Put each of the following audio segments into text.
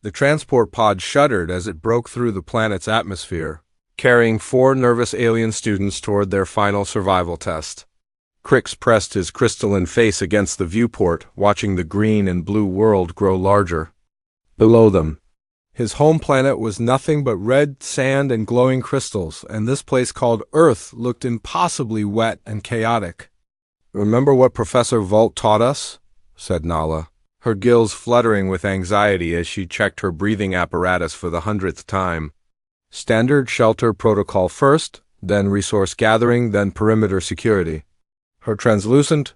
The transport pod shuddered as it broke through the planet's atmosphere, carrying 4 nervous alien students toward their final survival test. Crix pressed his crystalline face against the viewport, watching the green and blue world grow larger. Below them, his home planet was nothing but red sand and glowing crystals, and this place called Earth looked impossibly wet and chaotic. "Remember what Professor Volt taught us?" said Nala, her gills fluttering with anxiety as she checked her breathing apparatus for the 100th time. "Standard shelter protocol first, then resource gathering, then perimeter security." Her translucent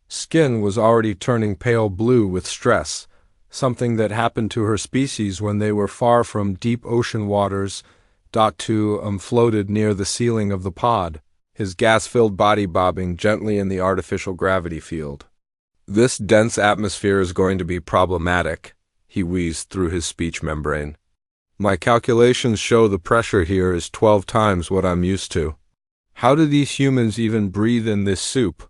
skin was already turning pale blue with stress, something that happened to her species when they were far from deep ocean waters. Dot-2 floated near the ceiling of the pod, his gas-filled body bobbing gently in the artificial gravity field. "This dense atmosphere is going to be problematic," he wheezed through his speech membrane. "My calculations show the pressure here is 12 times what I'm used to. How do these humans even breathe in this soup?"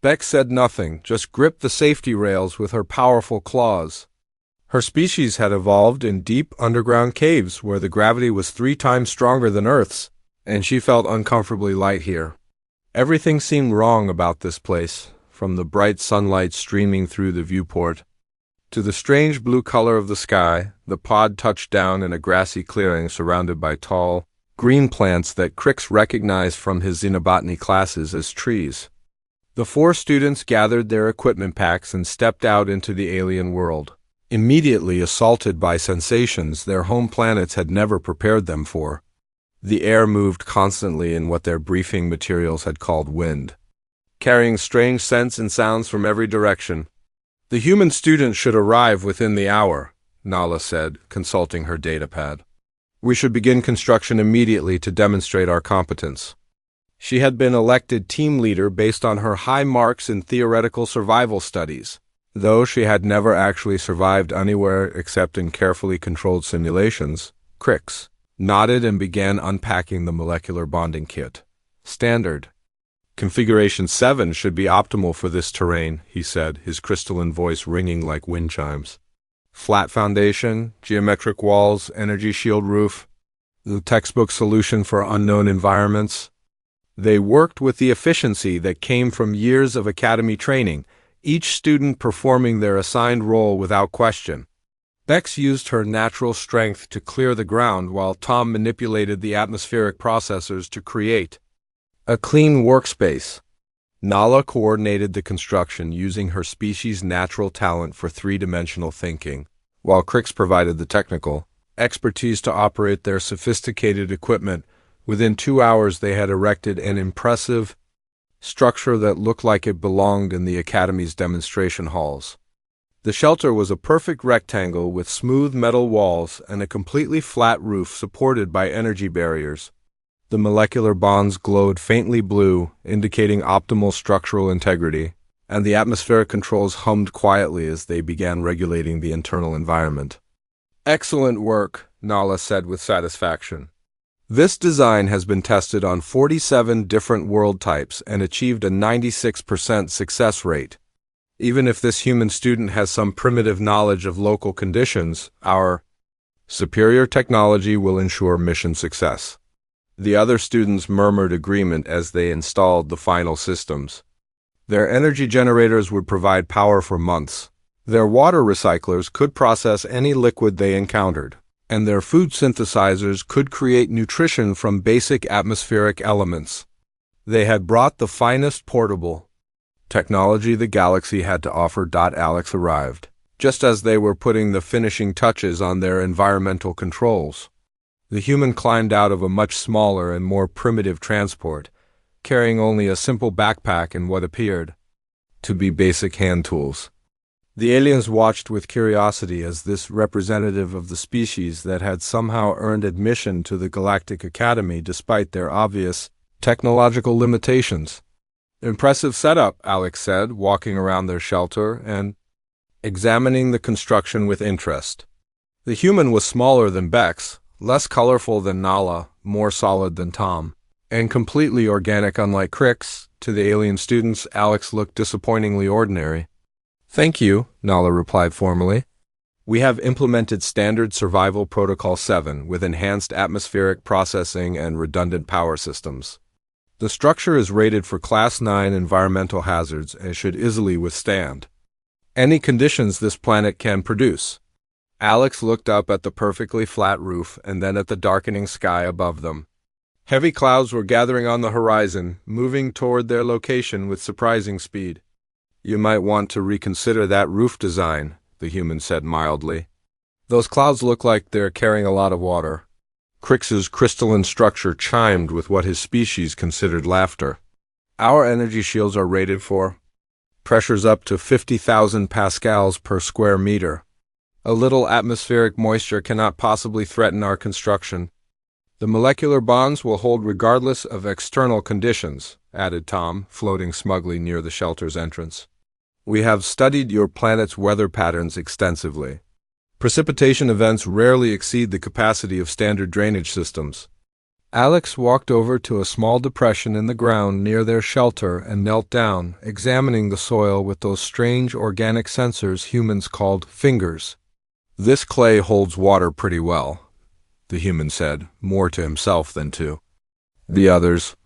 Beck said nothing, just gripped the safety rails with her powerful claws. Her species had evolved in deep underground caves where the gravity was 3 times stronger than Earth's, and she felt uncomfortably light here. Everything seemed wrong about this place, from the bright sunlight streaming through the viewport to the strange blue color of the sky. The pod touched down in a grassy clearing surrounded by tall, green plants that Crix recognized from his xenobotany classes as trees. The 4 students gathered their equipment packs and stepped out into the alien world, immediately assaulted by sensations their home planets had never prepared them for. The air moved constantly in what their briefing materials had called wind, carrying strange scents and sounds from every direction. "The human students should arrive within the hour," Nala said, consulting her datapad. "We should begin construction immediately to demonstrate our competence." She had been elected team leader based on her high marks in theoretical survival studies, though she had never actually survived anywhere except in carefully controlled simulations. Crix nodded and began unpacking the molecular bonding kit. "Standard Configuration 7 should be optimal for this terrain," he said, his crystalline voice ringing like wind chimes. "Flat foundation, geometric walls, energy shield roof, the textbook solution for unknown environments." They worked with the efficiency that came from years of academy training, each student performing their assigned role without question. Bex used her natural strength to clear the ground while Tom manipulated the atmospheric processors to create a clean workspace. Nala coordinated the construction using her species' natural talent for 3-dimensional thinking, while Crix provided the technical expertise to operate their sophisticated equipment. Within 2 hours they had erected an impressive structure that looked like it belonged in the Academy's demonstration halls. The shelter was a perfect rectangle with smooth metal walls and a completely flat roof supported by energy barriers. The molecular bonds glowed faintly blue, indicating optimal structural integrity, and the atmospheric controls hummed quietly as they began regulating the internal environment. "Excellent work," Nala said with satisfaction. "This design has been tested on 47 different world types and achieved a 96% success rate. Even if this human student has some primitive knowledge of local conditions, our superior technology will ensure mission success." The other students murmured agreement as they installed the final systems. Their energy generators would provide power for months. Their water recyclers could process any liquid they encountered, and their food synthesizers could create nutrition from basic atmospheric elements. They had brought the finest portable technology the galaxy had to offer. Alex arrived, just as they were putting the finishing touches on their environmental controls. The human climbed out of a much smaller and more primitive transport, carrying only a simple backpack and what appeared to be basic hand tools. The aliens watched with curiosity as this representative of the species that had somehow earned admission to the Galactic Academy despite their obvious technological limitations. "Impressive setup," Alex said, walking around their shelter and examining the construction with interest. The human was smaller than Bex, less colorful than Nala, more solid than Tom, and completely organic unlike Crix. To the alien students, Alex looked disappointingly ordinary. "Thank you," Nala replied formally. We have implemented Standard Survival Protocol 7 with enhanced atmospheric processing and redundant power systems. The structure is rated for Class 9 environmental hazards and should easily withstand any conditions this planet can produce. Alex looked up at the perfectly flat roof and then at the darkening sky above them. Heavy clouds were gathering on the horizon, moving toward their location with surprising speed. "You might want to reconsider that roof design," the human said mildly. "Those clouds look like they're carrying a lot of water." Crix's crystalline structure chimed with what his species considered laughter. "Our energy shields are rated for pressures up to 50,000 pascals per square meter. A little atmospheric moisture cannot possibly threaten our construction. The molecular bonds will hold regardless of external conditions," added Tom, floating smugly near the shelter's entrance. "We have studied your planet's weather patterns extensively. Precipitation events rarely exceed the capacity of standard drainage systems." Alex walked over to a small depression in the ground near their shelter and knelt down, examining the soil with those strange organic sensors humans called fingers. "This clay holds water pretty well," the human said, more to himself than to the others.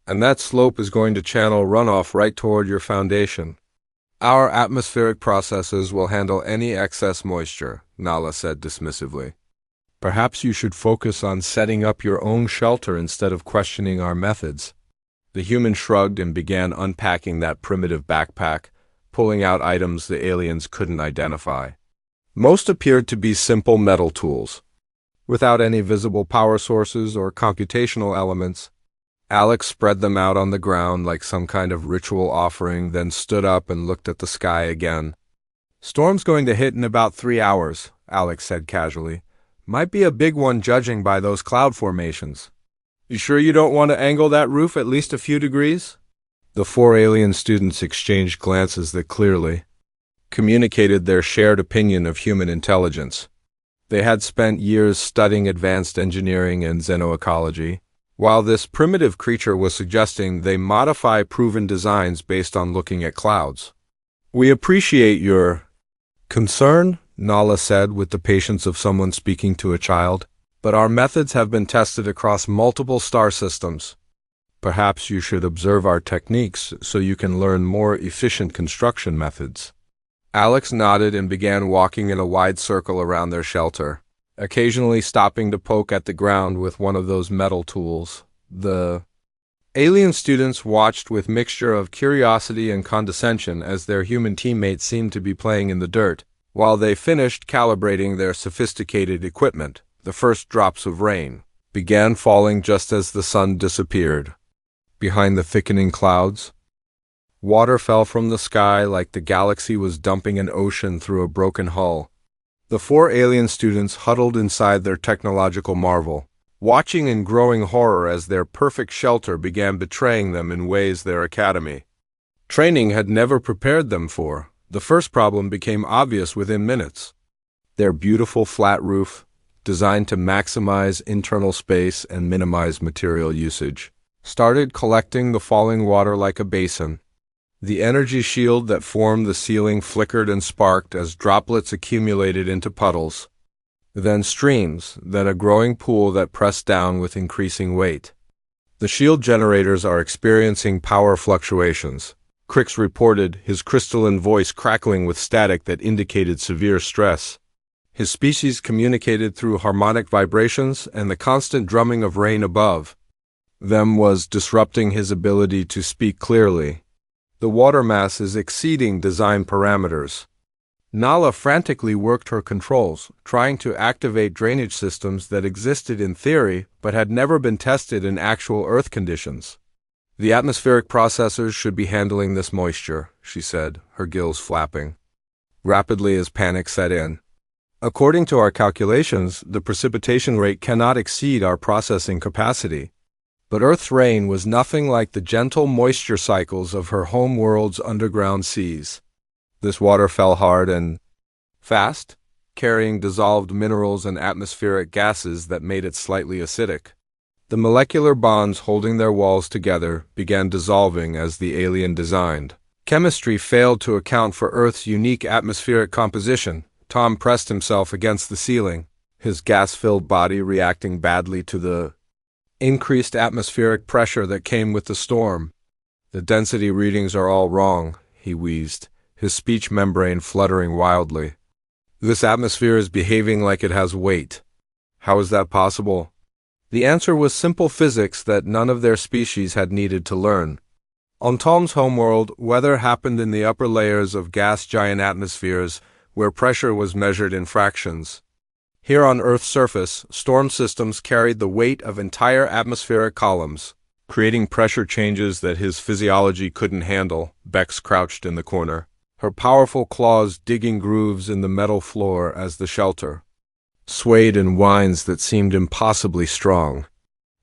"And that slope is going to channel runoff right toward your foundation. Our atmospheric processes will handle any excess moisture," Nala said dismissively. "Perhaps you should focus on setting up your own shelter instead of questioning our methods." The human shrugged and began unpacking that primitive backpack, pulling out items the aliens couldn't identify. Most appeared to be simple metal tools, without any visible power sources or computational elements. Alex spread them out on the ground like some kind of ritual offering, then stood up and looked at the sky again. "Storm's going to hit in about 3 hours," Alex said casually. "Might be a big one judging by those cloud formations. You sure you don't want to angle that roof at least a few degrees?" The 4 alien students exchanged glances that clearly communicated their shared opinion of human intelligence. They had spent years studying advanced engineering and xenoecology, while this primitive creature was suggesting they modify proven designs based on looking at clouds. "We appreciate your concern," Nala said with the patience of someone speaking to a child, "but our methods have been tested across multiple star systems. Perhaps you should observe our techniques so you can learn more efficient construction methods." Alex nodded and began walking in a wide circle around their shelter, occasionally stopping to poke at the ground with one of those metal tools. The alien students watched with mixture of curiosity and condescension as their human teammates seemed to be playing in the dirt. While they finished calibrating their sophisticated equipment, the first drops of rain began falling just as the sun disappeared behind the thickening clouds. Water fell from the sky like the galaxy was dumping an ocean through a broken hull. The 4 alien students huddled inside their technological marvel, watching in growing horror as their perfect shelter began betraying them in ways their academy training had never prepared them for. The first problem became obvious within minutes. Their beautiful flat roof, designed to maximize internal space and minimize material usage, started collecting the falling water like a basin. The energy shield that formed the ceiling flickered and sparked as droplets accumulated into puddles, then streams, then a growing pool that pressed down with increasing weight. "The shield generators are experiencing power fluctuations," Crix reported, his crystalline voice crackling with static that indicated severe stress. His species communicated through harmonic vibrations, and the constant drumming of rain above them was disrupting his ability to speak clearly. "The water mass is exceeding design parameters." Nala frantically worked her controls, trying to activate drainage systems that existed in theory but had never been tested in actual Earth conditions. "The atmospheric processors should be handling this moisture," she said, her gills flapping rapidly as panic set in. "According to our calculations, the precipitation rate cannot exceed our processing capacity." But Earth's rain was nothing like the gentle moisture cycles of her home world's underground seas. This water fell hard and fast, carrying dissolved minerals and atmospheric gases that made it slightly acidic. The molecular bonds holding their walls together began dissolving as the alien designed. Chemistry failed to account for Earth's unique atmospheric composition, Tom pressed himself against the ceiling, his gas-filled body reacting badly to the increased atmospheric pressure that came with the storm. "The density readings are all wrong," he wheezed, his speech membrane fluttering wildly. "This atmosphere is behaving like it has weight. How is that possible?" The answer was simple physics that none of their species had needed to learn. On Tom's homeworld, weather happened in the upper layers of gas-giant atmospheres where pressure was measured in fractions. Here on Earth's surface, storm systems carried the weight of entire atmospheric columns, creating pressure changes that his physiology couldn't handle. Bex crouched in the corner, her powerful claws digging grooves in the metal floor as the shelter swayed in whines that seemed impossibly strong.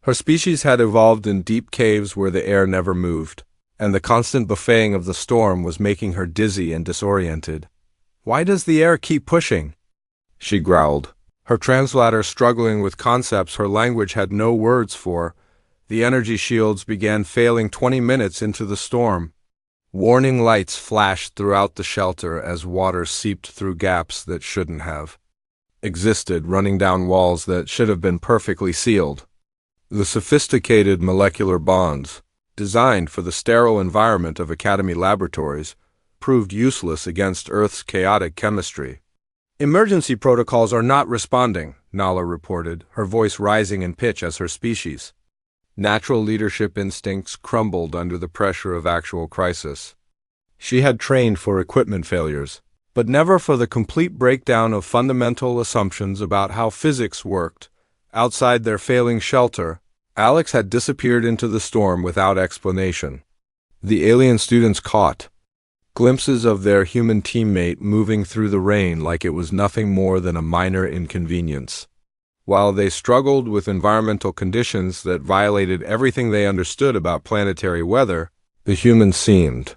Her species had evolved in deep caves where the air never moved, and the constant buffeting of the storm was making her dizzy and disoriented. "Why does the air keep pushing?" she growled, her translator struggling with concepts her language had no words for. The energy shields began failing 20 minutes into the storm. Warning lights flashed throughout the shelter as water seeped through gaps that shouldn't have existed, running down walls that should have been perfectly sealed. The sophisticated molecular bonds, designed for the sterile environment of Academy laboratories, proved useless against Earth's chaotic chemistry. "Emergency protocols are not responding," Nala reported, her voice rising in pitch as her species. Natural leadership instincts crumbled under the pressure of actual crisis. She had trained for equipment failures, but never for the complete breakdown of fundamental assumptions about how physics worked. Outside their failing shelter, Alex had disappeared into the storm without explanation. The alien students caught glimpses of their human teammate moving through the rain like it was nothing more than a minor inconvenience. While they struggled with environmental conditions that violated everything they understood about planetary weather, the humans seemed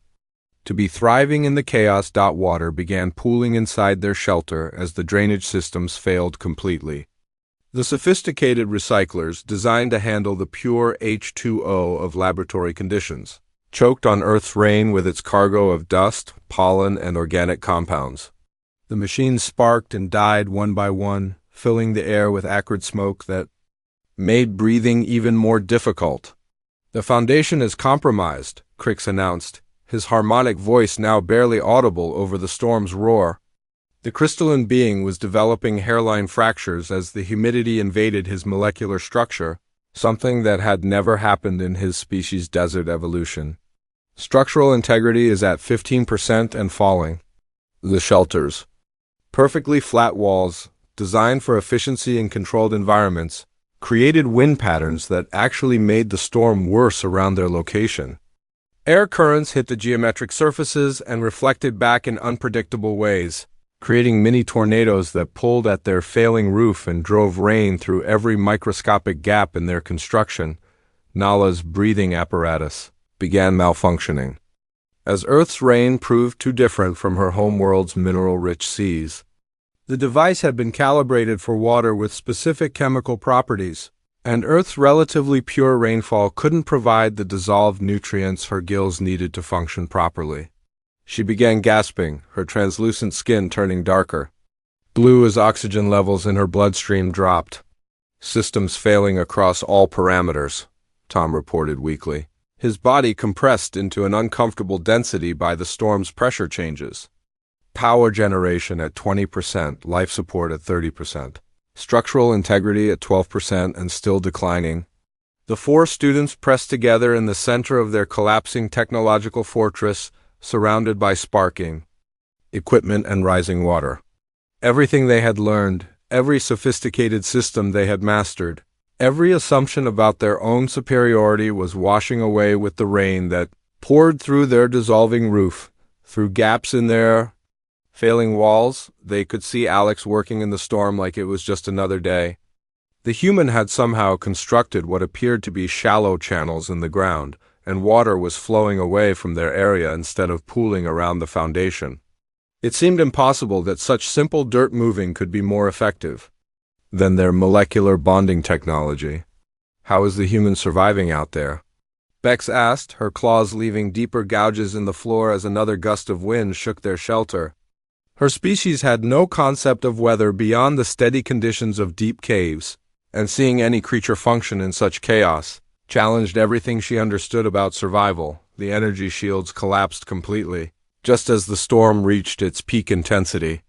to be thriving in the chaos. Water began pooling inside their shelter as the drainage systems failed completely. The sophisticated recyclers, designed to handle the pure H2O of laboratory conditions, choked on Earth's rain with its cargo of dust, pollen, and organic compounds. The machines sparked and died one by one, filling the air with acrid smoke that made breathing even more difficult. "The Foundation is compromised," Crix announced, his harmonic voice now barely audible over the storm's roar. The crystalline being was developing hairline fractures as the humidity invaded his molecular structure, something that had never happened in his species' desert evolution. "Structural integrity is at 15% and falling." The shelters, perfectly flat walls, designed for efficiency in controlled environments, created wind patterns that actually made the storm worse around their location. Air currents hit the geometric surfaces and reflected back in unpredictable ways, creating mini tornadoes that pulled at their failing roof and drove rain through every microscopic gap in their construction. Nala's breathing apparatus began malfunctioning, as Earth's rain proved too different from her homeworld's mineral-rich seas. The device had been calibrated for water with specific chemical properties, and Earth's relatively pure rainfall couldn't provide the dissolved nutrients her gills needed to function properly. She began gasping, her translucent skin turning darker blue as oxygen levels in her bloodstream dropped. "Systems failing across all parameters," Tom reported weakly, his body compressed into an uncomfortable density by the storm's pressure changes. "Power generation at 20%, life support at 30%. Structural integrity at 12% and still declining." The four students pressed together in the center of their collapsing technological fortress, surrounded by sparking equipment and rising water. Everything they had learned, every sophisticated system they had mastered, every assumption about their own superiority was washing away with the rain that poured through their dissolving roof, through gaps in their failing walls. They could see Alex working in the storm like it was just another day. The human had somehow constructed what appeared to be shallow channels in the ground, and water was flowing away from their area instead of pooling around the foundation. It seemed impossible that such simple dirt moving could be more effective than their molecular bonding technology. "How is the human surviving out there?" Bex asked, her claws leaving deeper gouges in the floor as another gust of wind shook their shelter. Her species had no concept of weather beyond the steady conditions of deep caves, and seeing any creature function in such chaos challenged everything she understood about survival. The energy shields collapsed completely, just as the storm reached its peak intensity.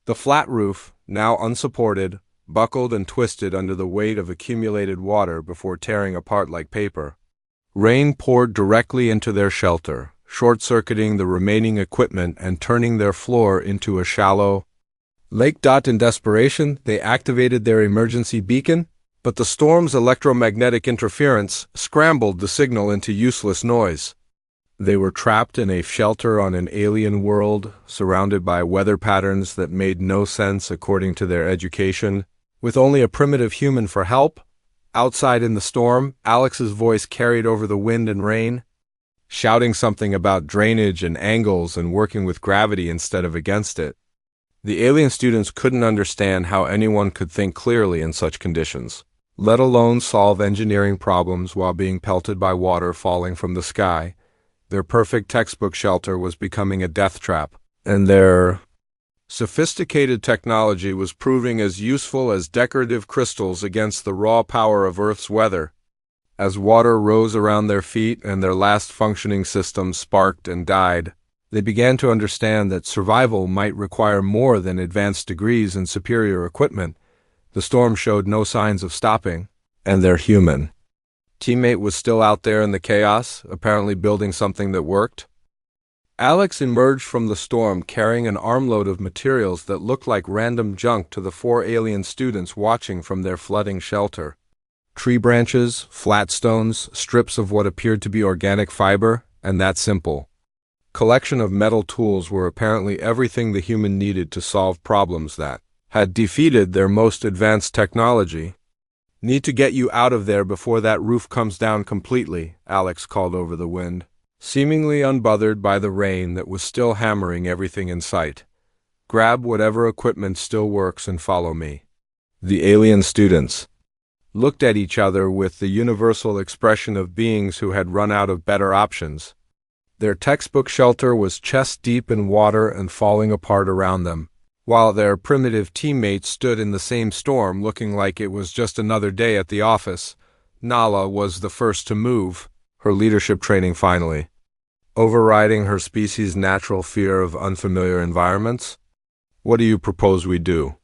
The flat roof, now unsupported, buckled and twisted under the weight of accumulated water before tearing apart like paper. Rain poured directly into their shelter, short-circuiting the remaining equipment and turning their floor into a shallow lake. In desperation, they activated their emergency beacon, but the storm's electromagnetic interference scrambled the signal into useless noise. They were trapped in a shelter on an alien world, surrounded by weather patterns that made no sense according to their education, with only a primitive human for help. Outside in the storm, Alex's voice carried over the wind and rain, shouting something about drainage and angles and working with gravity instead of against it. The alien students couldn't understand how anyone could think clearly in such conditions, let alone solve engineering problems while being pelted by water falling from the sky. Their perfect textbook shelter was becoming a death trap, and their sophisticated technology was proving as useful as decorative crystals against the raw power of Earth's weather. As water rose around their feet and their last functioning systems sparked and died, they began to understand that survival might require more than advanced degrees and superior equipment. The storm showed no signs of stopping, and their human teammate was still out there in the chaos, apparently building something that worked. Alex emerged from the storm carrying an armload of materials that looked like random junk to the 4 alien students watching from their flooding shelter. Tree branches, flat stones, strips of what appeared to be organic fiber, and that simple collection of metal tools were apparently everything the human needed to solve problems that had defeated their most advanced technology. "Need to get you out of there before that roof comes down completely," Alex called over the wind, seemingly unbothered by the rain that was still hammering everything in sight. "Grab whatever equipment still works and follow me." The alien students looked at each other with the universal expression of beings who had run out of better options. Their textbook shelter was chest-deep in water and falling apart around them, while their primitive teammates stood in the same storm looking like it was just another day at the office. Nala was the first to move, her leadership training finally overriding her species' natural fear of unfamiliar environments. "What do you propose we do?"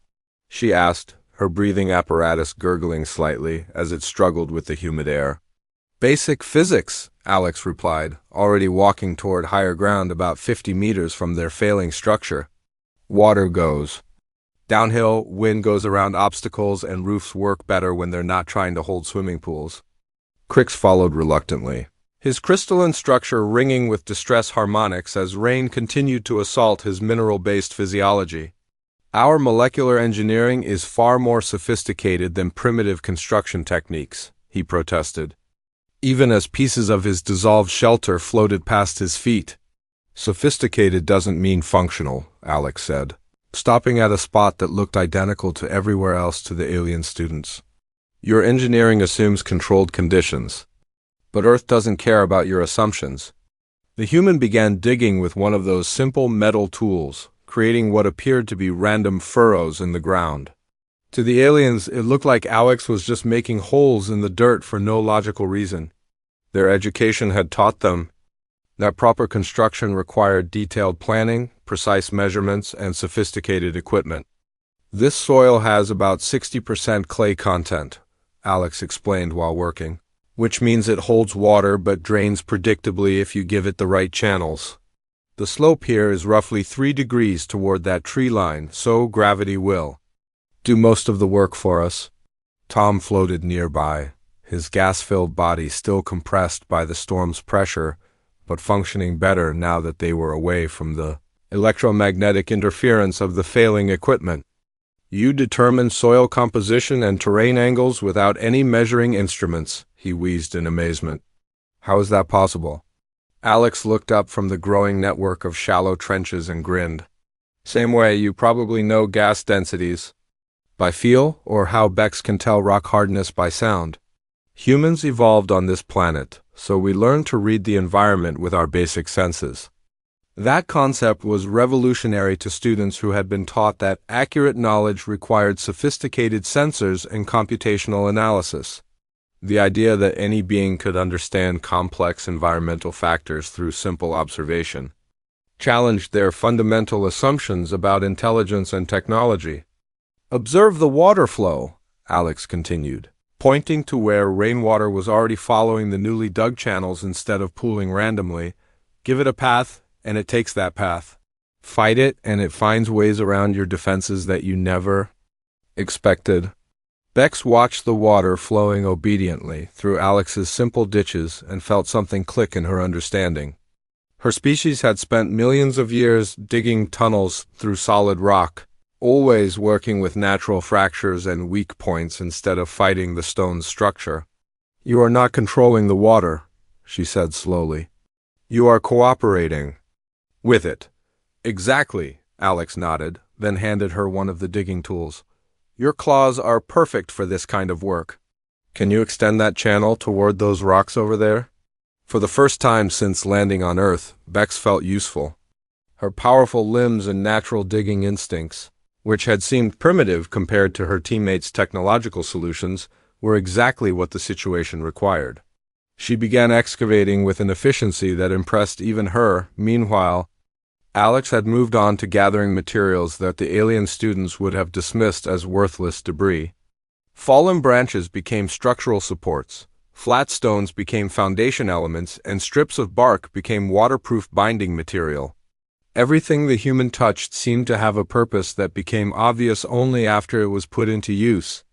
she asked, her breathing apparatus gurgling slightly as it struggled with the humid air. "Basic physics," Alex replied, already walking toward higher ground about 50 meters from their failing structure. "Water goes downhill, wind goes around obstacles, and roofs work better when they're not trying to hold swimming pools." Crix followed reluctantly, his crystalline structure ringing with distress harmonics as rain continued to assault his mineral-based physiology. "Our molecular engineering is far more sophisticated than primitive construction techniques," he protested, even as pieces of his dissolved shelter floated past his feet. "Sophisticated doesn't mean functional," Alex said, stopping at a spot that looked identical to everywhere else to the alien students. "Your engineering assumes controlled conditions, but Earth doesn't care about your assumptions." The human began digging with one of those simple metal tools, creating what appeared to be random furrows in the ground. To the aliens, it looked like Alex was just making holes in the dirt for no logical reason. Their education had taught them that proper construction required detailed planning, precise measurements, and sophisticated equipment. "This soil has about 60% clay content," Alex explained while working, "which means it holds water but drains predictably if you give it the right channels. The slope here is roughly 3 degrees toward that tree line, so gravity will do most of the work for us." Tom floated nearby, his gas-filled body still compressed by the storm's pressure, but functioning better now that they were away from the electromagnetic interference of the failing equipment. "You determine soil composition and terrain angles without any measuring instruments," he wheezed in amazement. "How is that possible?" Alex looked up from the growing network of shallow trenches and grinned. "Same way you probably know gas densities by feel, or how Bex can tell rock hardness by sound. Humans evolved on this planet, so we learn to read the environment with our basic senses. That concept was revolutionary to students who had been taught that accurate knowledge required sophisticated sensors and computational analysis. The idea that any being could understand complex environmental factors through simple observation challenged their fundamental assumptions about intelligence and technology. "Observe the water flow," Alex continued, pointing to where rainwater was already following the newly dug channels instead of pooling randomly. "Give it a path, and it takes that path. Fight it, and it finds ways around your defenses that you never expected." Bex watched the water flowing obediently through Alex's simple ditches and felt something click in her understanding. Her species had spent millions of years digging tunnels through solid rock, always working with natural fractures and weak points instead of fighting the stone's structure. "You are not controlling the water," she said slowly. "You are cooperating with it." "Exactly," Alex nodded, then handed her one of the digging tools. "Your claws are perfect for this kind of work. Can you extend that channel toward those rocks over there?" For the first time since landing on Earth, Bex felt useful. Her powerful limbs and natural digging instincts, which had seemed primitive compared to her teammates' technological solutions, were exactly what the situation required. She began excavating with an efficiency that impressed even her. Meanwhile, Alex had moved on to gathering materials that the alien students would have dismissed as worthless debris. Fallen branches became structural supports, flat stones became foundation elements, and strips of bark became waterproof binding material. Everything the human touched seemed to have a purpose that became obvious only after it was put into use.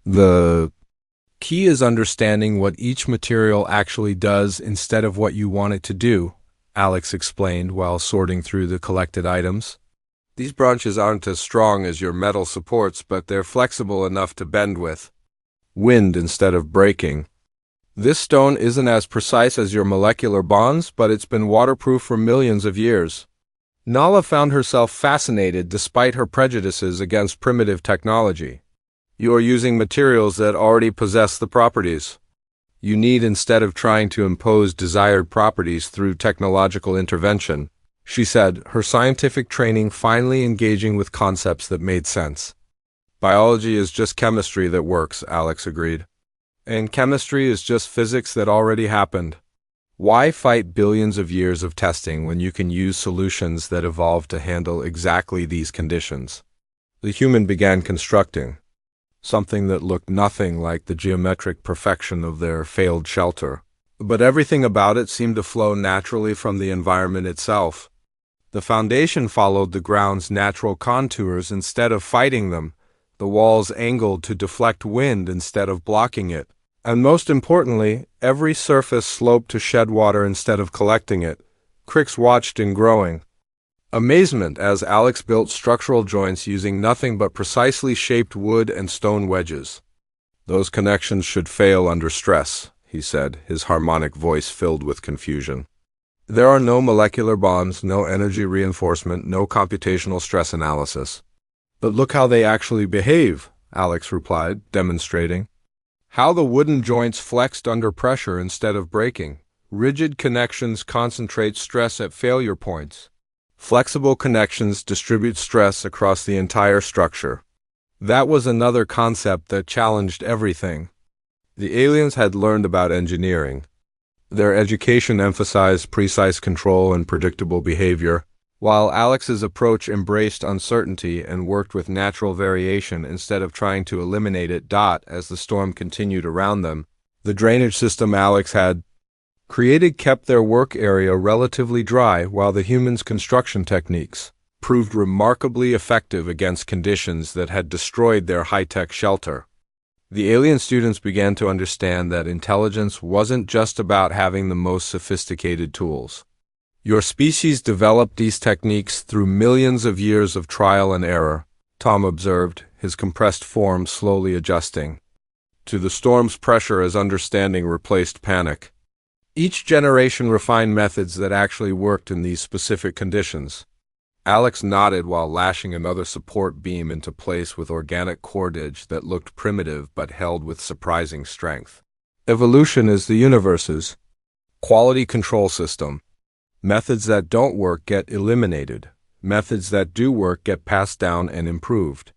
The key is understanding what each material actually does instead of what you want it to do, Alex explained while sorting through the collected items. "These branches aren't as strong as your metal supports, but they're flexible enough to bend with wind instead of breaking. This stone isn't as precise as your molecular bonds, but it's been waterproof for millions of years." Nala found herself fascinated despite her prejudices against primitive technology. "You are using materials that already possess the properties you need instead of trying to impose desired properties through technological intervention," she said, her scientific training finally engaging with concepts that made sense. "Biology is just chemistry that works," Alex agreed. "And chemistry is just physics that already happened. Why fight billions of years of testing when you can use solutions that evolved to handle exactly these conditions?" The human began constructing something that looked nothing like the geometric perfection of their failed shelter. But everything about it seemed to flow naturally from the environment itself. The foundation followed the ground's natural contours instead of fighting them, the walls angled to deflect wind instead of blocking it. And most importantly, every surface sloped to shed water instead of collecting it. Crix watched in growing amazement as Alex built structural joints using nothing but precisely shaped wood and stone wedges. "Those connections should fail under stress," he said, his harmonic voice filled with confusion. "There are no molecular bonds, no energy reinforcement, no computational stress analysis." "But look how they actually behave," Alex replied, demonstrating how the wooden joints flexed under pressure instead of breaking. Rigid connections concentrate stress at failure points. Flexible connections distribute stress across the entire structure. That was another concept that challenged everything the aliens had learned about engineering. Their education emphasized precise control and predictable behavior, while Alex's approach embraced uncertainty and worked with natural variation instead of trying to eliminate it. As the storm continued around them, the drainage system Alex had created kept their work area relatively dry, while the humans' construction techniques proved remarkably effective against conditions that had destroyed their high-tech shelter. The alien students began to understand that intelligence wasn't just about having the most sophisticated tools. "Your species developed these techniques through millions of years of trial and error," Tom observed, his compressed form slowly adjusting to the storm's pressure as understanding replaced panic. Each generation refined methods that actually worked in these specific conditions. Alex nodded while lashing another support beam into place with organic cordage that looked primitive but held with surprising strength. "Evolution is the universe's quality control system. Methods that don't work get eliminated. Methods that do work get passed down and improved.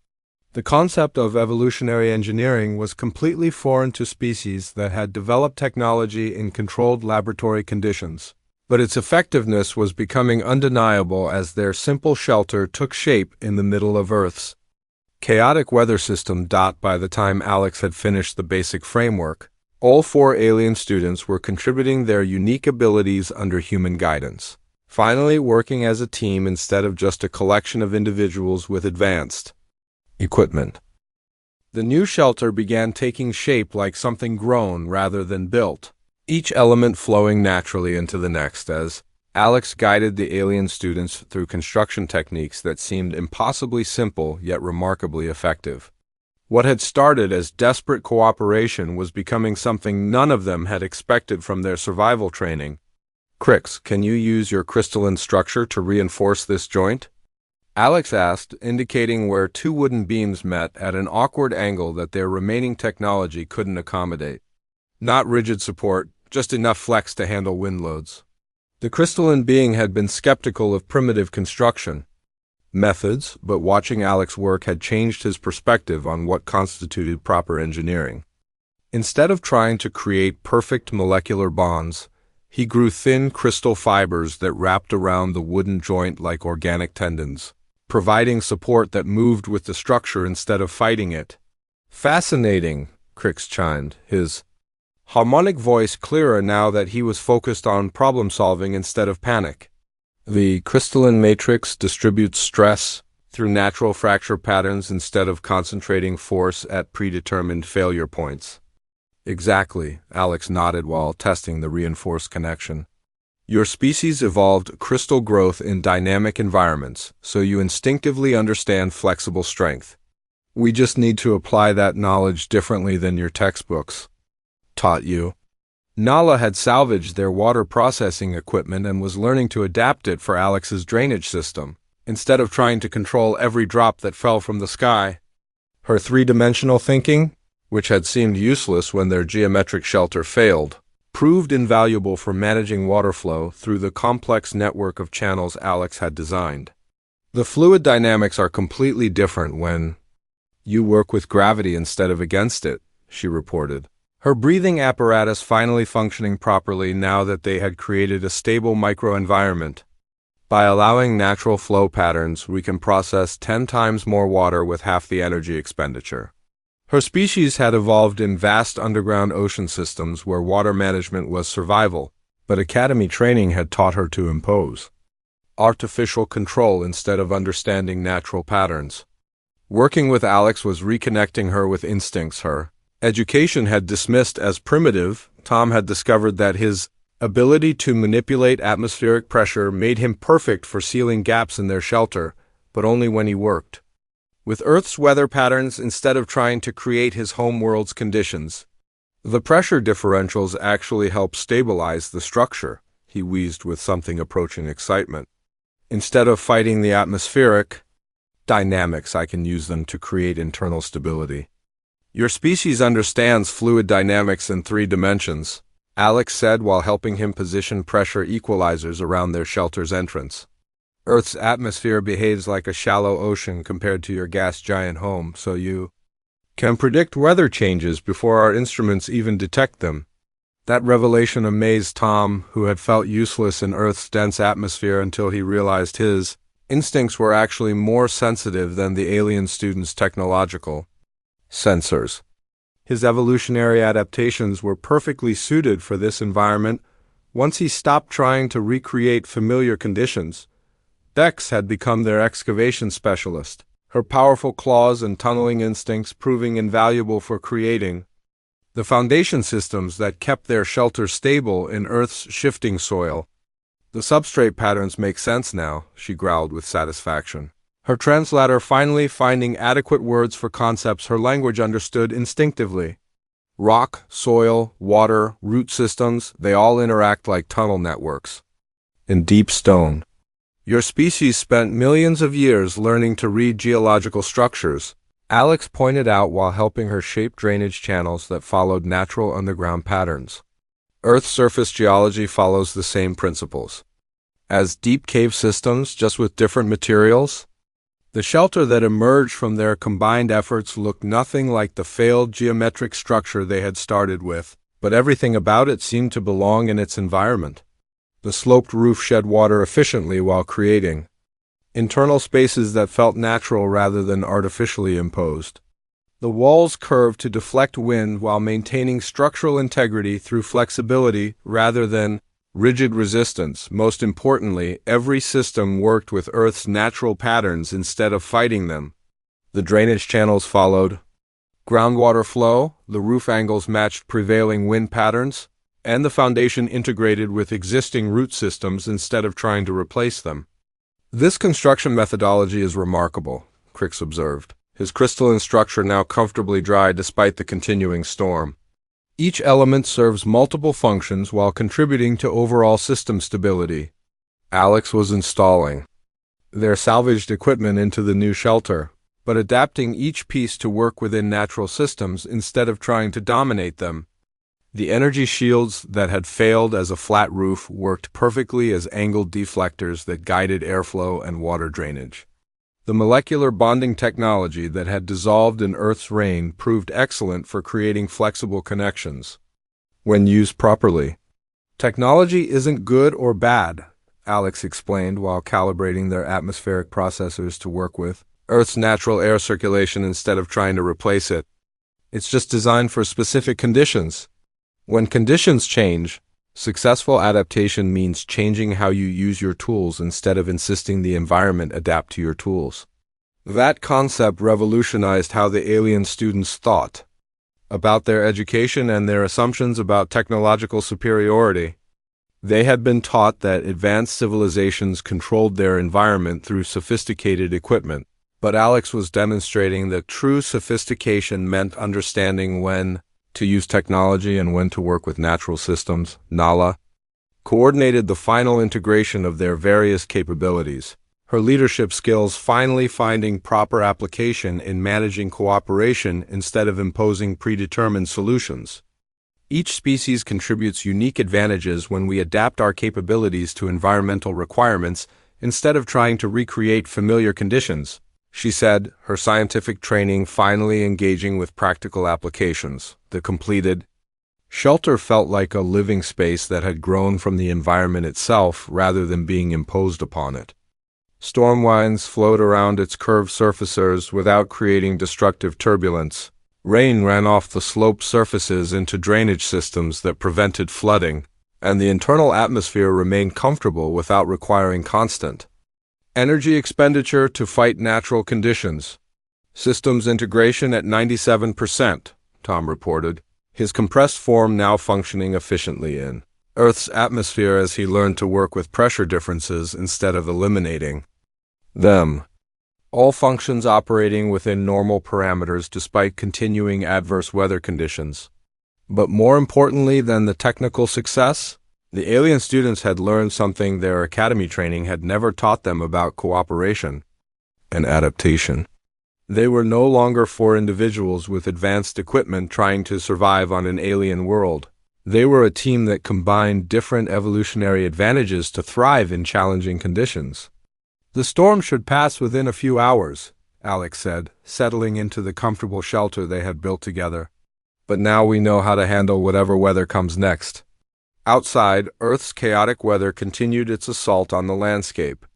The concept of evolutionary engineering was completely foreign to species that had developed technology in controlled laboratory conditions, but its effectiveness was becoming undeniable as their simple shelter took shape in the middle of Earth's chaotic weather system. By the time Alex had finished the basic framework, all 4 alien students were contributing their unique abilities under human guidance, finally working as a team instead of just a collection of individuals with advanced equipment. The new shelter began taking shape like something grown rather than built, each element flowing naturally into the next as Alex guided the alien students through construction techniques that seemed impossibly simple yet remarkably effective. What had started as desperate cooperation was becoming something none of them had expected from their survival training. "Crix, can you use your crystalline structure to reinforce this joint?" Alex asked, indicating where 2 wooden beams met at an awkward angle that their remaining technology couldn't accommodate. Not rigid support, just enough flex to handle wind loads. The crystalline being had been skeptical of primitive construction methods, but watching Alex work had changed his perspective on what constituted proper engineering. Instead of trying to create perfect molecular bonds, he grew thin crystal fibers that wrapped around the wooden joint like organic tendons, providing support that moved with the structure instead of fighting it. "Fascinating," Crix chimed, his harmonic voice clearer now that he was focused on problem-solving instead of panic. "The crystalline matrix distributes stress through natural fracture patterns instead of concentrating force at predetermined failure points." "Exactly," Alex nodded while testing the reinforced connection. "Your species evolved crystal growth in dynamic environments, so you instinctively understand flexible strength. We just need to apply that knowledge differently than your textbooks taught you." Nala had salvaged their water processing equipment and was learning to adapt it for Alex's drainage system, instead of trying to control every drop that fell from the sky. Her 3-dimensional thinking, which had seemed useless when their geometric shelter failed, proved invaluable for managing water flow through the complex network of channels Alex had designed. "The fluid dynamics are completely different when you work with gravity instead of against it," she reported, her breathing apparatus finally functioning properly now that they had created a stable microenvironment. "By allowing natural flow patterns, we can process 10 times more water with half the energy expenditure." Her species had evolved in vast underground ocean systems where water management was survival, but academy training had taught her to impose artificial control instead of understanding natural patterns. Working with Alex was reconnecting her with instincts her education had dismissed as primitive. Tom had discovered that his ability to manipulate atmospheric pressure made him perfect for sealing gaps in their shelter, but only when he worked with Earth's weather patterns instead of trying to create his home world's conditions. "The pressure differentials actually help stabilize the structure," he wheezed with something approaching excitement. "Instead of fighting the atmospheric dynamics, I can use them to create internal stability." "Your species understands fluid dynamics in 3 dimensions," Alex said while helping him position pressure equalizers around their shelter's entrance. "Earth's atmosphere behaves like a shallow ocean compared to your gas giant home, so you can predict weather changes before our instruments even detect them." That revelation amazed Tom, who had felt useless in Earth's dense atmosphere until he realized his instincts were actually more sensitive than the alien students' technological sensors. His evolutionary adaptations were perfectly suited for this environment once he stopped trying to recreate familiar conditions. Bex had become their excavation specialist, her powerful claws and tunneling instincts proving invaluable for creating the foundation systems that kept their shelter stable in Earth's shifting soil. "The substrate patterns make sense now," she growled with satisfaction, her translator finally finding adequate words for concepts her language understood instinctively. "Rock, soil, water, root systems, they all interact like tunnel networks in deep stone. Your species spent millions of years learning to read geological structures," Alex pointed out while helping her shape drainage channels that followed natural underground patterns. "Earth's surface geology follows the same principles." as deep cave systems, just with different materials? The shelter that emerged from their combined efforts looked nothing like the failed geometric structure they had started with, but everything about it seemed to belong in its environment. The sloped roof shed water efficiently while creating internal spaces that felt natural rather than artificially imposed. The walls curved to deflect wind while maintaining structural integrity through flexibility rather than rigid resistance. Most importantly, every system worked with Earth's natural patterns instead of fighting them. The drainage channels followed groundwater flow, the roof angles matched prevailing wind patterns, and the foundation integrated with existing root systems instead of trying to replace them. This construction methodology is remarkable, Crix observed, his crystalline structure now comfortably dry despite the continuing storm. Each element serves multiple functions while contributing to overall system stability. Alex was installing their salvaged equipment into the new shelter, but adapting each piece to work within natural systems instead of trying to dominate them. The energy shields that had failed as a flat roof worked perfectly as angled deflectors that guided airflow and water drainage. The molecular bonding technology that had dissolved in Earth's rain proved excellent for creating flexible connections. When used properly, technology isn't good or bad, Alex explained while calibrating their atmospheric processors to work with Earth's natural air circulation instead of trying to replace it. It's just designed for specific conditions. When conditions change, successful adaptation means changing how you use your tools instead of insisting the environment adapt to your tools. That concept revolutionized how the alien students thought about their education and their assumptions about technological superiority. They had been taught that advanced civilizations controlled their environment through sophisticated equipment, but Alex was demonstrating that true sophistication meant understanding when to use technology and when to work with natural systems. Nala coordinated the final integration of their various capabilities, her leadership skills finally finding proper application in managing cooperation instead of imposing predetermined solutions. Each species contributes unique advantages when we adapt our capabilities to environmental requirements instead of trying to recreate familiar conditions, she said, her scientific training finally engaging with practical applications. The completed shelter felt like a living space that had grown from the environment itself rather than being imposed upon it. Storm winds flowed around its curved surfaces without creating destructive turbulence. Rain ran off the sloped surfaces into drainage systems that prevented flooding, and the internal atmosphere remained comfortable without requiring constant energy expenditure to fight natural conditions. Systems integration at 97%, Tom reported, his compressed form now functioning efficiently in Earth's atmosphere as he learned to work with pressure differences instead of eliminating them. All functions operating within normal parameters despite continuing adverse weather conditions. But more importantly than the technical success, the alien students had learned something their academy training had never taught them about cooperation and adaptation. They were no longer four individuals with advanced equipment trying to survive on an alien world. They were a team that combined different evolutionary advantages to thrive in challenging conditions. The storm should pass within a few hours, Alex said, settling into the comfortable shelter they had built together. But now we know how to handle whatever weather comes next. Outside, Earth's chaotic weather continued its assault on the landscape.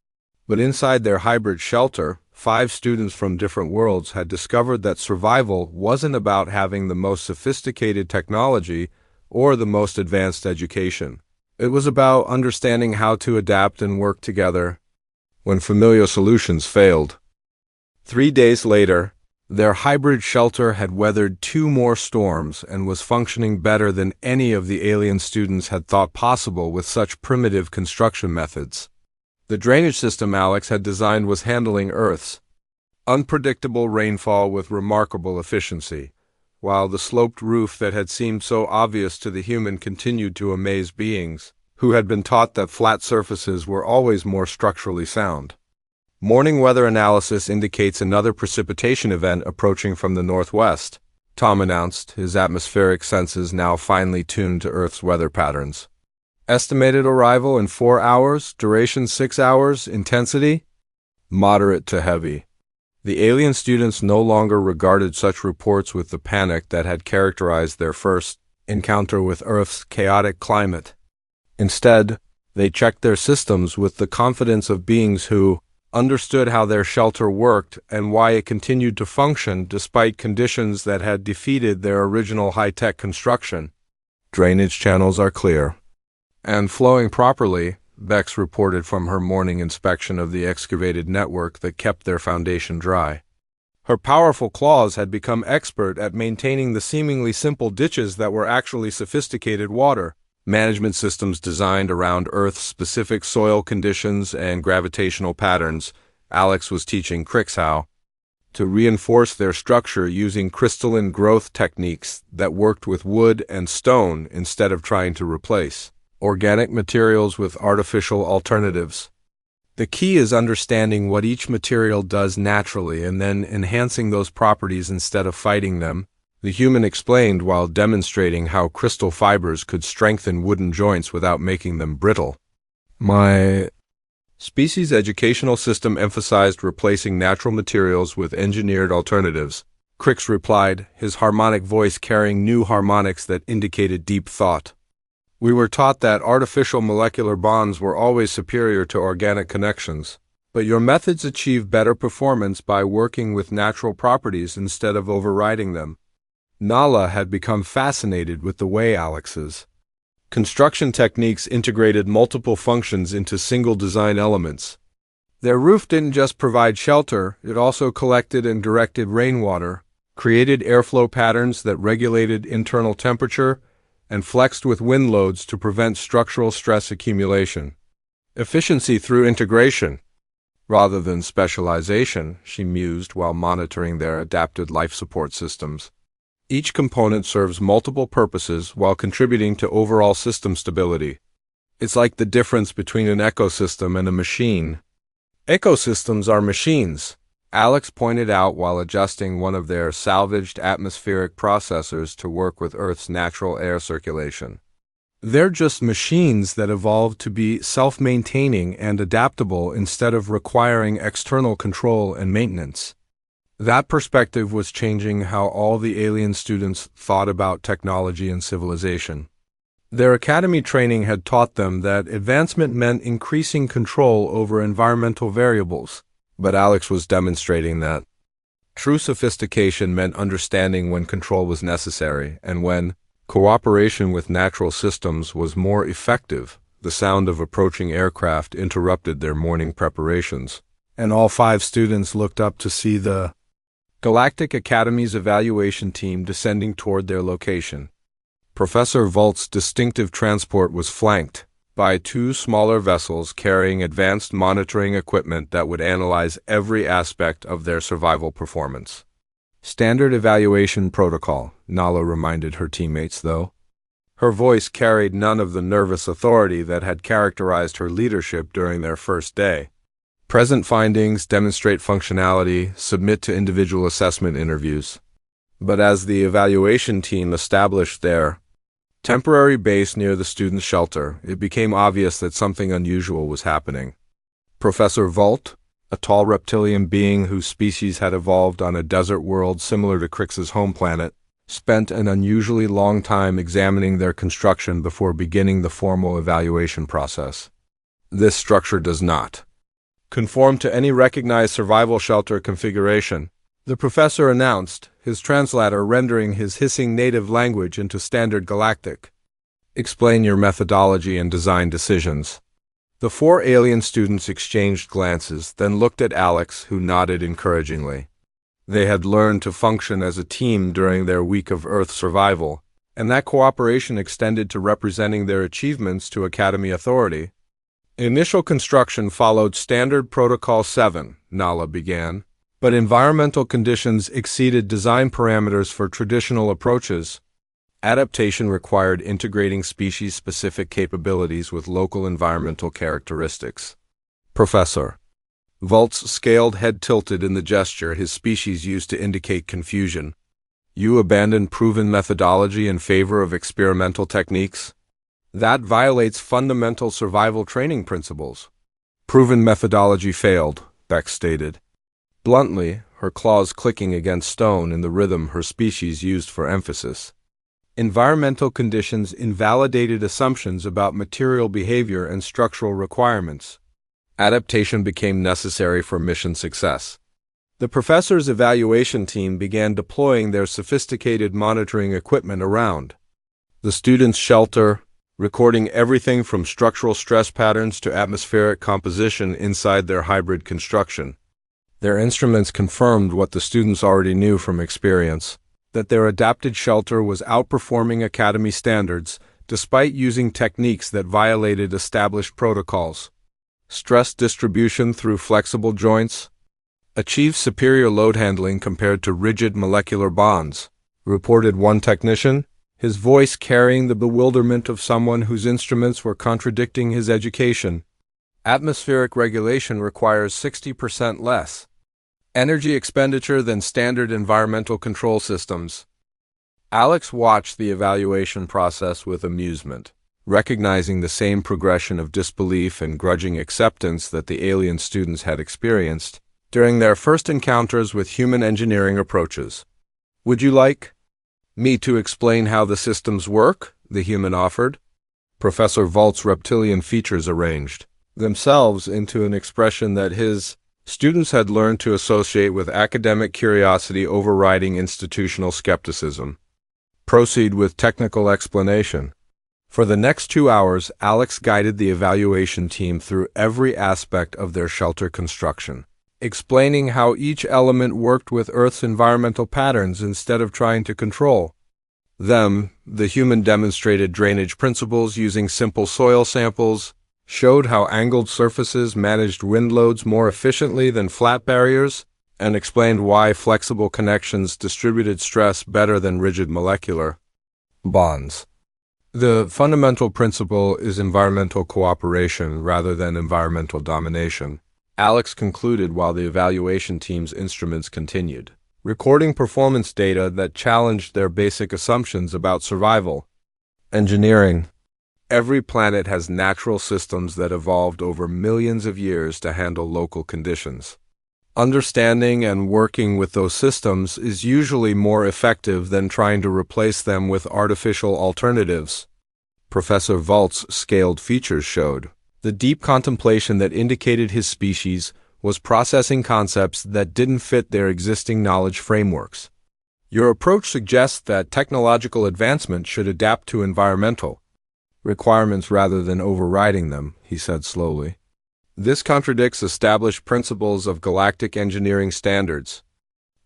But inside their hybrid shelter, 5 students from different worlds had discovered that survival wasn't about having the most sophisticated technology or the most advanced education. It was about understanding how to adapt and work together when familiar solutions failed. 3 days later, their hybrid shelter had weathered 2 more storms and was functioning better than any of the alien students had thought possible with such primitive construction methods. The drainage system Alex had designed was handling Earth's unpredictable rainfall with remarkable efficiency, while the sloped roof that had seemed so obvious to the human continued to amaze beings who had been taught that flat surfaces were always more structurally sound. Morning weather analysis indicates another precipitation event approaching from the northwest, Tom announced, his atmospheric senses now finely tuned to Earth's weather patterns. Estimated arrival in 4 hours, duration 6 hours, intensity moderate to heavy. The alien students no longer regarded such reports with the panic that had characterized their first encounter with Earth's chaotic climate. Instead, they checked their systems with the confidence of beings who understood how their shelter worked and why it continued to function despite conditions that had defeated their original high-tech construction. Drainage channels are clear and flowing properly, Bex reported from her morning inspection of the excavated network that kept their foundation dry. Her powerful claws had become expert at maintaining the seemingly simple ditches that were actually sophisticated water management systems designed around Earth-specific soil conditions and gravitational patterns. Alex was teaching Crix how to reinforce their structure using crystalline growth techniques that worked with wood and stone instead of trying to replace organic materials with artificial alternatives. The key is understanding what each material does naturally and then enhancing those properties instead of fighting them, the human explained while demonstrating how crystal fibers could strengthen wooden joints without making them brittle. My species educational system emphasized replacing natural materials with engineered alternatives, Crix replied, his harmonic voice carrying new harmonics that indicated deep thought. We were taught that artificial molecular bonds were always superior to organic connections, but your methods achieve better performance by working with natural properties instead of overriding them. Nala had become fascinated with the way Alex's construction techniques integrated multiple functions into single design elements. Their roof didn't just provide shelter, it also collected and directed rainwater, created airflow patterns that regulated internal temperature, and flexed with wind loads to prevent structural stress accumulation. Efficiency through integration, rather than specialization, she mused while monitoring their adapted life support systems. Each component serves multiple purposes while contributing to overall system stability. It's like the difference between an ecosystem and a machine. Ecosystems are machines, Alex pointed out while adjusting one of their salvaged atmospheric processors to work with Earth's natural air circulation. They're just machines that evolved to be self-maintaining and adaptable instead of requiring external control and maintenance. That perspective was changing how all the alien students thought about technology and civilization. Their academy training had taught them that advancement meant increasing control over environmental variables, but Alex was demonstrating that true sophistication meant understanding when control was necessary and when cooperation with natural systems was more effective. The sound of approaching aircraft interrupted their morning preparations, and all 5 students looked up to see the Galactic Academy's evaluation team descending toward their location. Professor Volt's distinctive transport was flanked by 2 smaller vessels carrying advanced monitoring equipment that would analyze every aspect of their survival performance. Standard evaluation protocol, Nala reminded her teammates, though. Her voice carried none of the nervous authority that had characterized her leadership during their first day. Present findings, demonstrate functionality, submit to individual assessment interviews. But as the evaluation team established their temporary base near the student shelter, it became obvious that something unusual was happening. Professor Volt, a tall reptilian being whose species had evolved on a desert world similar to Crix's home planet, spent an unusually long time examining their construction before beginning the formal evaluation process. This structure does not conform to any recognized survival shelter configuration, the professor announced, his translator rendering his hissing native language into standard galactic. Explain your methodology and design decisions. The 4 alien students exchanged glances, then looked at Alex, who nodded encouragingly. They had learned to function as a team during their week of Earth survival, and that cooperation extended to representing their achievements to Academy authority. Initial construction followed Standard Protocol 7, Nala began, but environmental conditions exceeded design parameters for traditional approaches. Adaptation required integrating species-specific capabilities with local environmental characteristics. Professor Volt's scaled head tilted in the gesture his species used to indicate confusion. You abandoned proven methodology in favor of experimental techniques? That violates fundamental survival training principles. Proven methodology failed, Beck stated. Bluntly, her claws clicking against stone in the rhythm her species used for emphasis. Environmental conditions invalidated assumptions about material behavior and structural requirements. Adaptation became necessary for mission success. The professor's evaluation team began deploying their sophisticated monitoring equipment around the students' shelter, recording everything from structural stress patterns to atmospheric composition inside their hybrid construction. Their instruments confirmed what the students already knew from experience, that their adapted shelter was outperforming academy standards despite using techniques that violated established protocols. Stress distribution through flexible joints achieved superior load handling compared to rigid molecular bonds, reported one technician, his voice carrying the bewilderment of someone whose instruments were contradicting his education. Atmospheric regulation requires 60% less energy expenditure than standard environmental control systems. Alex watched the evaluation process with amusement, recognizing the same progression of disbelief and grudging acceptance that the alien students had experienced during their first encounters with human engineering approaches. "Would you like me to explain how the systems work?" the human offered. Professor Volt's reptilian features arranged themselves into an expression that his students had learned to associate with academic curiosity overriding institutional skepticism. "Proceed with technical explanation." For the next 2 hours, Alex guided the evaluation team through every aspect of their shelter construction, explaining how each element worked with Earth's environmental patterns instead of trying to control them. The human demonstrated drainage principles using simple soil samples, showed how angled surfaces managed wind loads more efficiently than flat barriers, and explained why flexible connections distributed stress better than rigid molecular bonds. The fundamental principle is environmental cooperation rather than environmental domination, Alex concluded while the evaluation team's instruments continued, recording performance data that challenged their basic assumptions about survival. Engineering. Every planet has natural systems that evolved over millions of years to handle local conditions. Understanding and working with those systems is usually more effective than trying to replace them with artificial alternatives. Professor Volt's scaled features showed the deep contemplation that indicated his species was processing concepts that didn't fit their existing knowledge frameworks. "Your approach suggests that technological advancement should adapt to environmental requirements rather than overriding them," he said slowly. "This contradicts established principles of galactic engineering standards."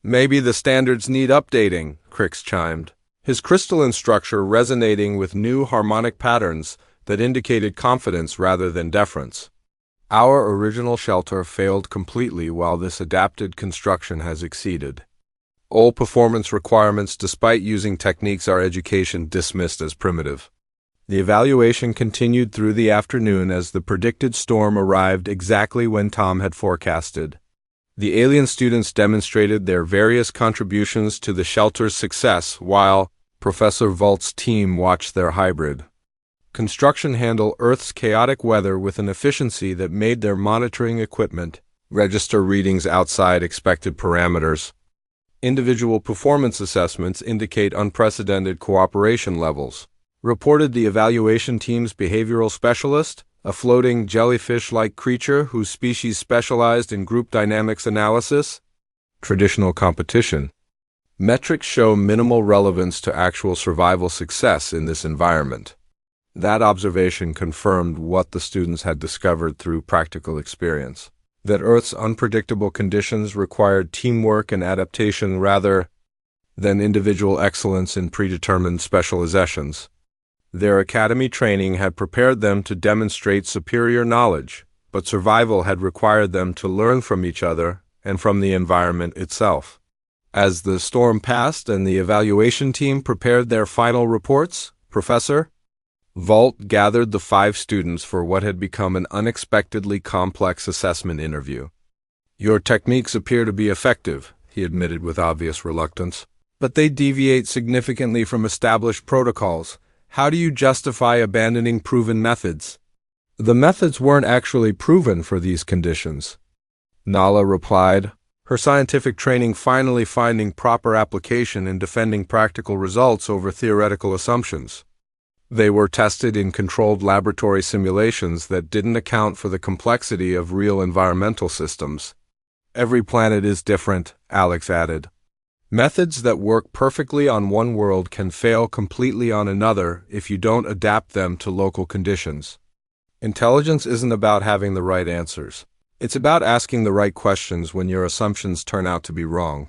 "Maybe the standards need updating," Crix chimed, his crystalline structure resonating with new harmonic patterns that indicated confidence rather than deference. "Our original shelter failed completely while this adapted construction has exceeded all performance requirements despite using techniques our education dismissed as primitive." The evaluation continued through the afternoon as the predicted storm arrived exactly when Tom had forecasted. The alien students demonstrated their various contributions to the shelter's success while Professor Volt's team watched their hybrid construction handle Earth's chaotic weather with an efficiency that made their monitoring equipment register readings outside expected parameters. Individual performance assessments indicate unprecedented cooperation levels, reported the evaluation team's behavioral specialist, a floating jellyfish-like creature whose species specialized in group dynamics analysis. Traditional competition. Metrics show minimal relevance to actual survival success in this environment. That observation confirmed what the students had discovered through practical experience, that Earth's unpredictable conditions required teamwork and adaptation rather than individual excellence in predetermined specializations. Their academy training had prepared them to demonstrate superior knowledge, but survival had required them to learn from each other and from the environment itself. As the storm passed and the evaluation team prepared their final reports, Professor Volt gathered the 5 students for what had become an unexpectedly complex assessment interview. "Your techniques appear to be effective," he admitted with obvious reluctance, "but they deviate significantly from established protocols. How do you justify abandoning proven methods? The methods weren't actually proven for these conditions, Nala replied, her scientific training finally finding proper application in defending practical results over theoretical assumptions. They were tested in controlled laboratory simulations that didn't account for the complexity of real environmental systems. Every planet is different, Alex added. Methods that work perfectly on one world can fail completely on another if you don't adapt them to local conditions. Intelligence isn't about having the right answers. It's about asking the right questions when your assumptions turn out to be wrong.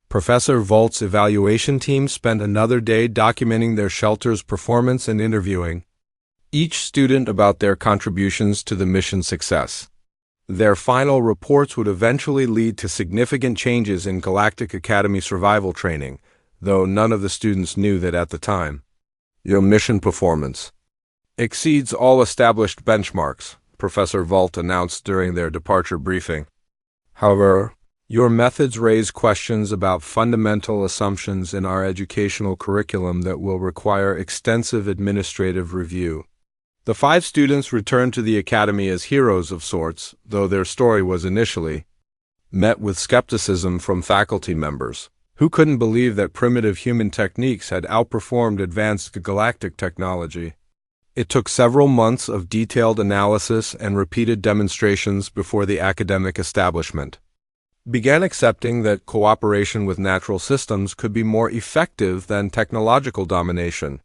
Professor Volt's evaluation team spent another day documenting their shelter's performance and interviewing each student about their contributions to the mission's success. Their final reports would eventually lead to significant changes in Galactic Academy survival training, though none of the students knew that at the time. Your mission performance exceeds all established benchmarks, Professor Volt announced during their departure briefing. However, your methods raise questions about fundamental assumptions in our educational curriculum that will require extensive administrative review. The 5 students returned to the academy as heroes of sorts, though their story was initially met with skepticism from faculty members, who couldn't believe that primitive human techniques had outperformed advanced galactic technology. It took several months of detailed analysis and repeated demonstrations before the academic establishment began accepting that cooperation with natural systems could be more effective than technological domination.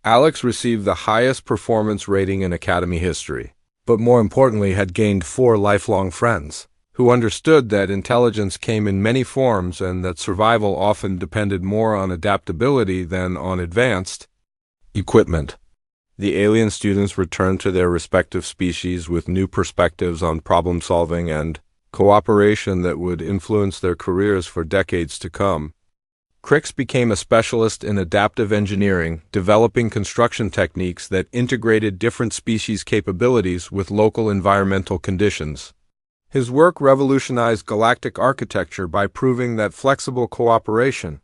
Alex received the highest performance rating in Academy history, but more importantly had gained 4 lifelong friends, who understood that intelligence came in many forms and that survival often depended more on adaptability than on advanced equipment. The alien students returned to their respective species with new perspectives on problem-solving and cooperation that would influence their careers for decades to come. Crix became a specialist in adaptive engineering, developing construction techniques that integrated different species' capabilities with local environmental conditions. His work revolutionized galactic architecture by proving that flexible cooperation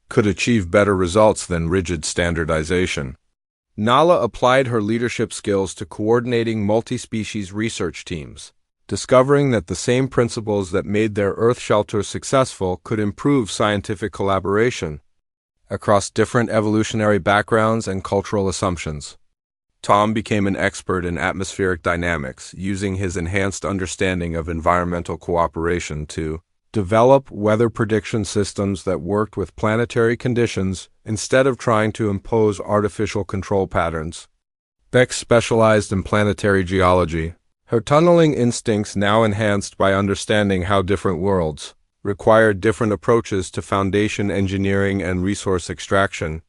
could achieve better results than rigid standardization. Nala applied her leadership skills to coordinating multi-species research teams, discovering that the same principles that made their Earth shelter successful could improve scientific collaboration across different evolutionary backgrounds and cultural assumptions. Tom became an expert in atmospheric dynamics, using his enhanced understanding of environmental cooperation to develop weather prediction systems that worked with planetary conditions instead of trying to impose artificial control patterns. Beck specialized in planetary geology, her tunneling instincts now enhanced by understanding how different worlds required different approaches to foundation engineering and resource extraction.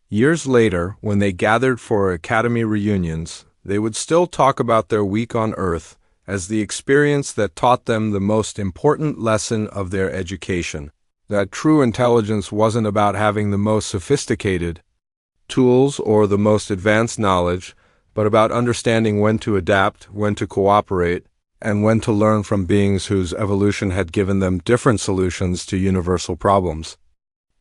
Years later, when they gathered for Academy reunions, they would still talk about their week on Earth as the experience that taught them the most important lesson of their education, that true intelligence wasn't about having the most sophisticated tools or the most advanced knowledge, but about understanding when to adapt, when to cooperate, and when to learn from beings whose evolution had given them different solutions to universal problems.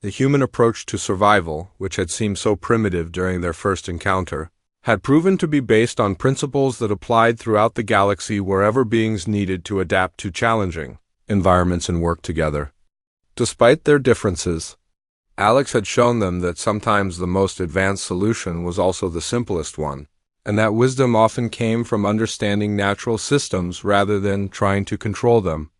The human approach to survival, which had seemed so primitive during their first encounter, had proven to be based on principles that applied throughout the galaxy wherever beings needed to adapt to challenging environments and work together. Despite their differences, Alex had shown them that sometimes the most advanced solution was also the simplest one, and that wisdom often came from understanding natural systems rather than trying to control them.